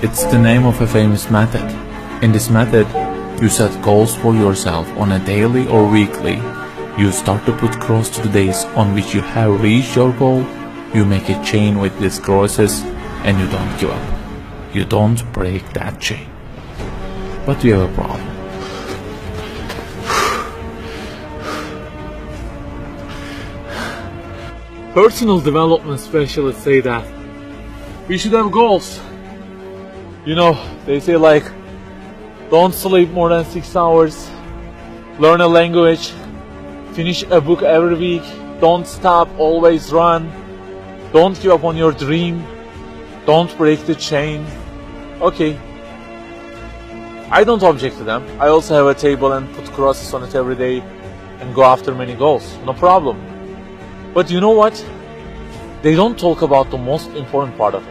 It's the name of a famous method. In this method, you set goals for yourself on a daily or weekly. You start to put cross to the days on which you have reached your goal. You make a chain with these crosses and you don't give up. You don't break that chain. But you have a problem. Personal development specialists say that we should have goals. You know, they say like, don't sleep more than 6 hours, learn a language, finish a book every week, don't stop, always run, don't give up on your dream, don't break the chain. Okay, I don't object to them. I also have a table and put crosses on it every day and go after many goals, no problem. But you know what? They don't talk about the most important part of it.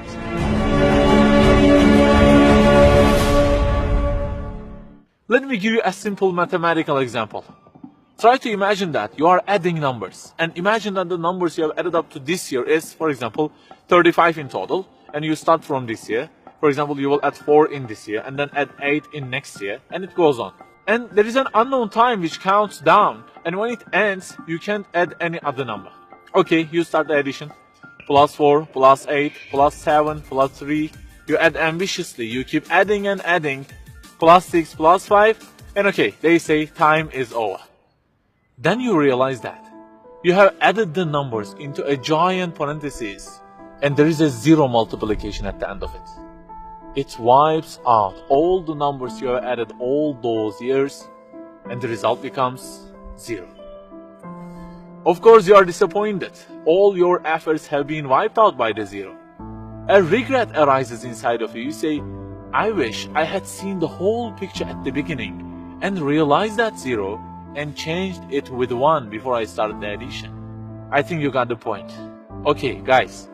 Let me give you a simple mathematical example. Try to imagine that you are adding numbers, and imagine that the numbers you have added up to this year is, for example, 35 in total, and you start from this year. For example, you will add 4 in this year, and then add 8 in next year, and it goes on. And there is an unknown time which counts down, and when it ends, you can't add any other number. Okay, you start the addition. Plus 4, plus 8, plus 7, plus 3. You add ambitiously, you keep adding and adding. Plus 6, plus 5, and okay, they say time is over. Then you realize that you have added the numbers into a giant parenthesis, and there is a zero multiplication at the end of it. It wipes out all the numbers you have added all those years, and the result becomes 0. Of course, you are disappointed. All your efforts have been wiped out by the 0. A regret arises inside of you. You say, I wish I had seen the whole picture at the beginning and realized that 0 and changed it with 1 before I started the addition. I think you got the point. Okay, guys,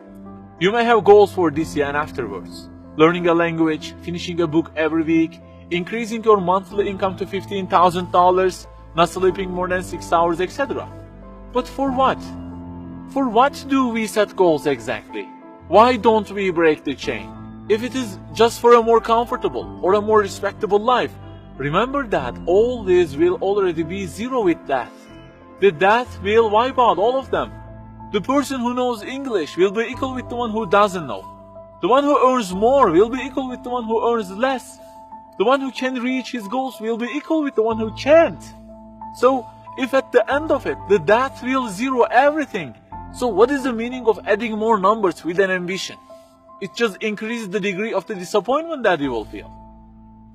you may have goals for this year and afterwards. Learning a language, finishing a book every week, increasing your monthly income to $15,000, not sleeping more than 6 hours, etc. But for what? For what do we set goals exactly? Why don't we break the chain? If it is just for a more comfortable or a more respectable life, remember that all this will already be 0 with death. The death will wipe out all of them. The person who knows English will be equal with the one who doesn't know. The one who earns more will be equal with the one who earns less. The one who can reach his goals will be equal with the one who can't. So, if at the end of it, the death will 0 everything, so what is the meaning of adding more numbers with an ambition? It just increases the degree of the disappointment that you will feel.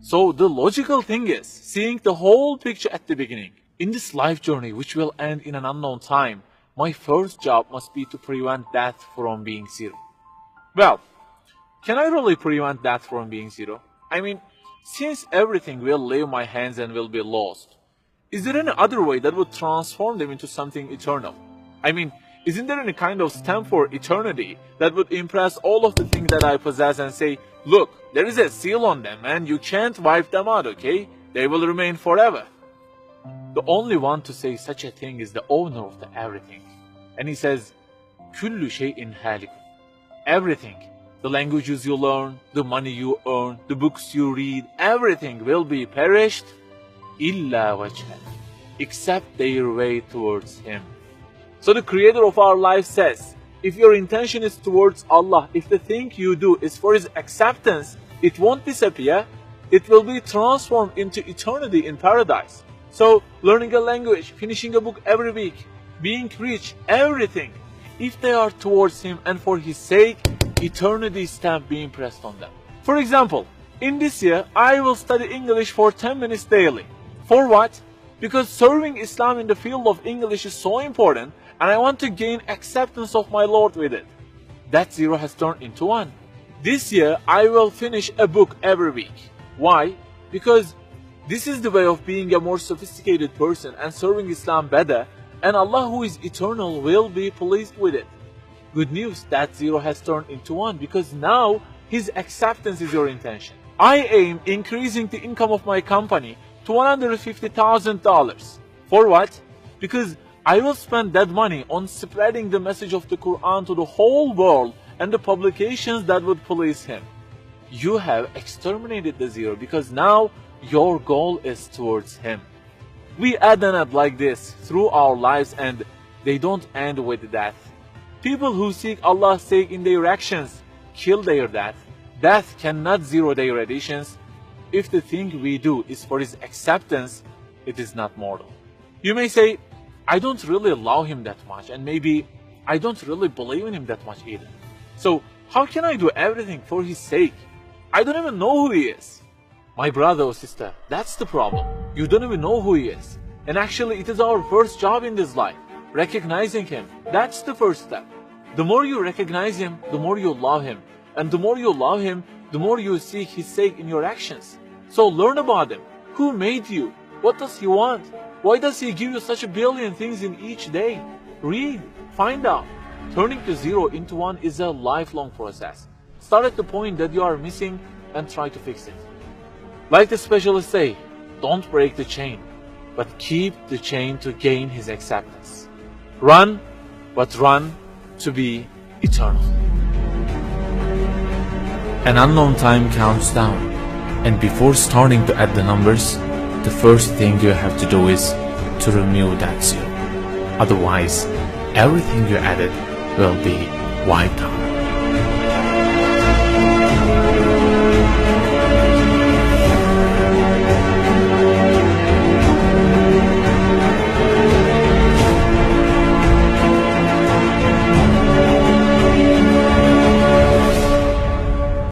So the logical thing is seeing the whole picture at the beginning. In this life journey, which will end in an unknown time, my first job must be to prevent death from being 0. Well, can I really prevent death from being 0? I mean, since everything will leave my hands and will be lost, is there any other way that would transform them into something eternal? I mean, isn't there any kind of stamp for eternity that would impress all of the things that I possess and say, look, there is a seal on them and you can't wipe them out, okay? They will remain forever. The only one to say such a thing is the owner of the everything. And he says, Kullu şeyin halik. Everything, the languages you learn, the money you earn, the books you read, everything will be perished, illa wajhah, except their way towards Him. So the Creator of our life says, if your intention is towards Allah, if the thing you do is for His acceptance, it won't disappear, it will be transformed into eternity in paradise. So learning a language, finishing a book every week, being rich, everything, if they are towards Him and for His sake, eternity stamp being pressed on them. For example, in this year, I will study English for 10 minutes daily. For what? Because serving Islam in the field of English is so important, and I want to gain acceptance of my Lord with it. That 0 has turned into 1. This year, I will finish a book every week. Why? Because this is the way of being a more sophisticated person and serving Islam better, and Allah, who is eternal, will be pleased with it. Good news, that 0 has turned into 1 because now His acceptance is your intention. I aim increasing the income of my company to $150,000. For what? Because I will spend that money on spreading the message of the Quran to the whole world and the publications that would please Him. you have exterminated the zero because now your goal is towards him. We add and add like this through our lives and they don't end with death. People who seek Allah's sake in their actions kill their death. Death cannot zero their additions. If the thing we do is for his acceptance, it is not mortal. You may say, I don't really love him that much, and maybe I don't really believe in him that much either. So how can I do everything for his sake? I don't even know who he is. My brother or sister, that's the problem. You don't even know who he is. And actually it is our first job in this life. Recognizing him, that's the first step. The more you recognize him, the more you love him. And the more you love him, the more you seek his sake in your actions. So learn about him. Who made you? What does he want? Why does he give you such a billion things in each day? Read, find out. Turning to zero into one is a lifelong process. Start at the point that you are missing and try to fix it. Like the specialists say, don't break the chain, but keep the chain to gain his acceptance. Run, but run to be eternal. An unknown time counts down, and before starting to add the numbers, the first thing you have to do is to remove that zero. Otherwise, everything you added will be wiped out.